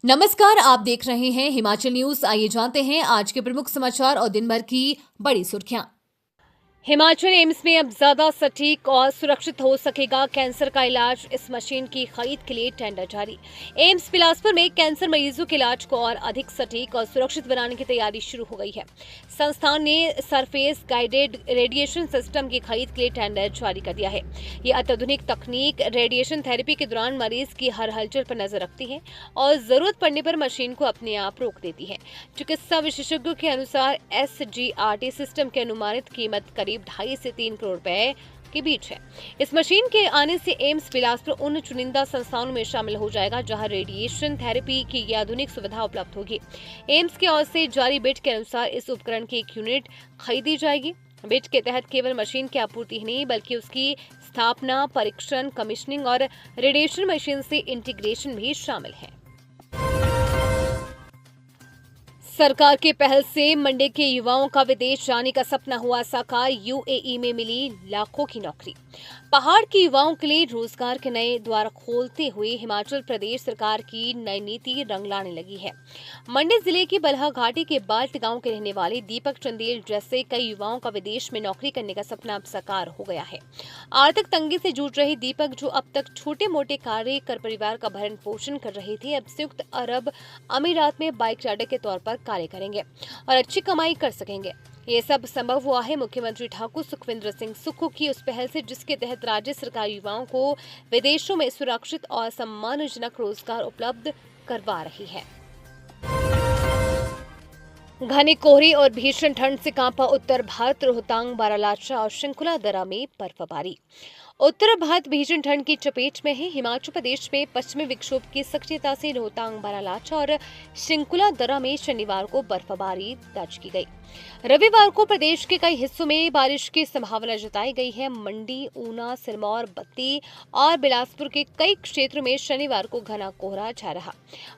नमस्कार, आप देख रहे हैं हिमाचल न्यूज। आइए जानते हैं आज के प्रमुख समाचार और दिन भर की बड़ी सुर्खियां। हिमाचल एम्स में अब ज्यादा सटीक और सुरक्षित हो सकेगा कैंसर का इलाज। इस मशीन की खरीद के लिए टेंडर जारी। एम्स बिलासपुर में कैंसर मरीजों के इलाज को और अधिक सटीक और सुरक्षित बनाने की तैयारी शुरू हो गई है। संस्थान ने सरफेस गाइडेड रेडिएशन सिस्टम की खरीद के लिए टेंडर जारी कर दिया है। ये अत्याधुनिक तकनीक रेडिएशन थेरेपी के दौरान मरीज की हर हलचल पर नजर रखती है और जरूरत पड़ने पर मशीन को अपने आप रोक देती है। चिकित्सा विशेषज्ञों के अनुसार SGRT सिस्टम की अनुमानित कीमत करीब 2.5 से 3 करोड़ रुपए के बीच है। इस मशीन के आने से एम्स बिलासपुर उन चुनिंदा संस्थानों में शामिल हो जाएगा जहां रेडिएशन थेरेपी की यह आधुनिक सुविधा उपलब्ध होगी। एम्स की ओर से जारी बिड के अनुसार इस उपकरण की एक यूनिट खरीदी जाएगी। बिड के तहत केवल मशीन की आपूर्ति ही नहीं बल्कि उसकी स्थापना, परीक्षण, कमीशनिंग और रेडिएशन मशीन से इंटीग्रेशन भी शामिल है। सरकार के पहल से मंडी के युवाओं का विदेश जाने का सपना हुआ साकार। UAE में मिली लाखों की नौकरी। पहाड़ के युवाओं के लिए रोजगार के नए द्वार खोलते हुए हिमाचल प्रदेश सरकार की नई नीति रंग लाने लगी है। मंडी जिले की बलहा घाटी के बाल्ट गांव के रहने वाले दीपक चंदेल जैसे कई युवाओं का विदेश में नौकरी करने का सपना अब साकार हो गया है। आर्थिक तंगी से जूझ रहे दीपक, जो अब तक छोटे मोटे कार्य कर परिवार का भरण पोषण कर रहे थे, अब संयुक्त अरब अमीरात में बाइक राइडर के तौर पर कार्य करेंगे और अच्छी कमाई कर सकेंगे। ये सब संभव हुआ है मुख्यमंत्री ठाकुर सुखविंदर सिंह सुक्खू की उस पहल से, जिसके तहत राज्य सरकार युवाओं को विदेशों में सुरक्षित और सम्मानजनक रोजगार उपलब्ध करवा रही है। घने कोहरे और भीषण ठंड से कांपा उत्तर भारत। रोहतांग, बारालाचा और शंकुला दर्रा में बर्फबारी। उत्तर भारत भीषण ठंड की चपेट में है। हिमाचल प्रदेश में पश्चिमी विक्षोभ की सक्रियता से रोहतांग, बारालाचा और शंकुला दर्रा में शनिवार को बर्फबारी दर्ज की गई। रविवार को प्रदेश के कई हिस्सों में बारिश की संभावना जताई गई है। मंडी, ऊना, सिरमौर, बत्ती और बिलासपुर के कई क्षेत्रों में शनिवार को घना कोहरा छा रहा।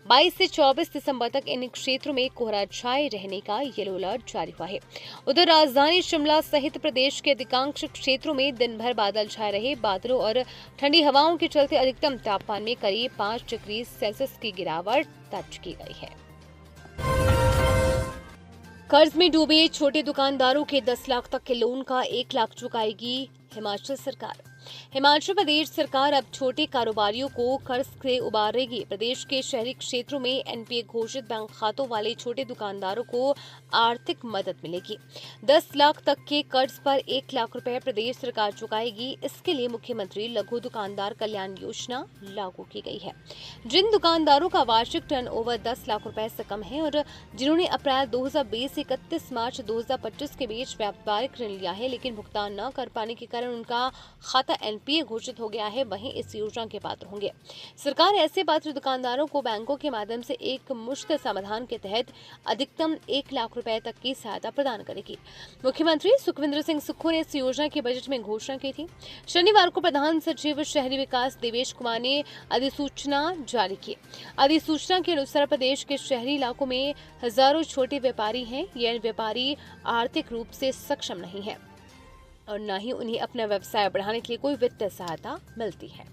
22 से 24 दिसंबर तक इन क्षेत्रों में कोहरा छाए रहने का येलो अलर्ट जारी हुआ है। उधर राजधानी शिमला सहित प्रदेश के अधिकांश क्षेत्रों में दिन भर बादल छाए रहे। बादलों और ठंडी हवाओं के चलते अधिकतम तापमान में करीब 5 डिग्री सेल्सियस की गिरावट दर्ज की गई है। कर्ज में डूबे छोटे दुकानदारों के 10 लाख तक के लोन का 1 लाख चुकाएगी हिमाचल सरकार। हिमाचल प्रदेश सरकार अब छोटे कारोबारियों को कर्ज से उबारेगी। प्रदेश के शहरी क्षेत्रों में NPA घोषित बैंक खातों वाले छोटे दुकानदारों को आर्थिक मदद मिलेगी। 10 लाख तक के कर्ज पर 1 लाख रुपए प्रदेश सरकार चुकाएगी। इसके लिए मुख्यमंत्री लघु दुकानदार कल्याण योजना लागू की गई है। जिन दुकानदारों का वार्षिक टर्नओवर 10 लाख रुपए से कम है और जिन्होंने अप्रैल 2020 से 31 मार्च 2025 के बीच व्यापारिक ऋण लिया है लेकिन भुगतान न कर पाने के कारण उनका खाता NPA घोषित हो गया है, वहीं इस योजना के पात्र होंगे। सरकार ऐसे पात्र दुकानदारों को बैंकों के माध्यम से एक मुश्त समाधान के तहत अधिकतम 1 लाख रुपए तक की सहायता प्रदान करेगी। मुख्यमंत्री सुखविंदर सिंह सुक्खू ने इस योजना की बजट में घोषणा की थी। शनिवार को प्रधान सचिव शहरी विकास देवेश कुमार ने अधिसूचना जारी की। अधिसूचना के अनुसार प्रदेश के शहरी इलाकों में हजारों छोटे व्यापारी हैं। ये व्यापारी आर्थिक रूप से सक्षम नहीं है और न ही उन्हें अपना व्यवसाय बढ़ाने के लिए कोई वित्तीय सहायता मिलती है।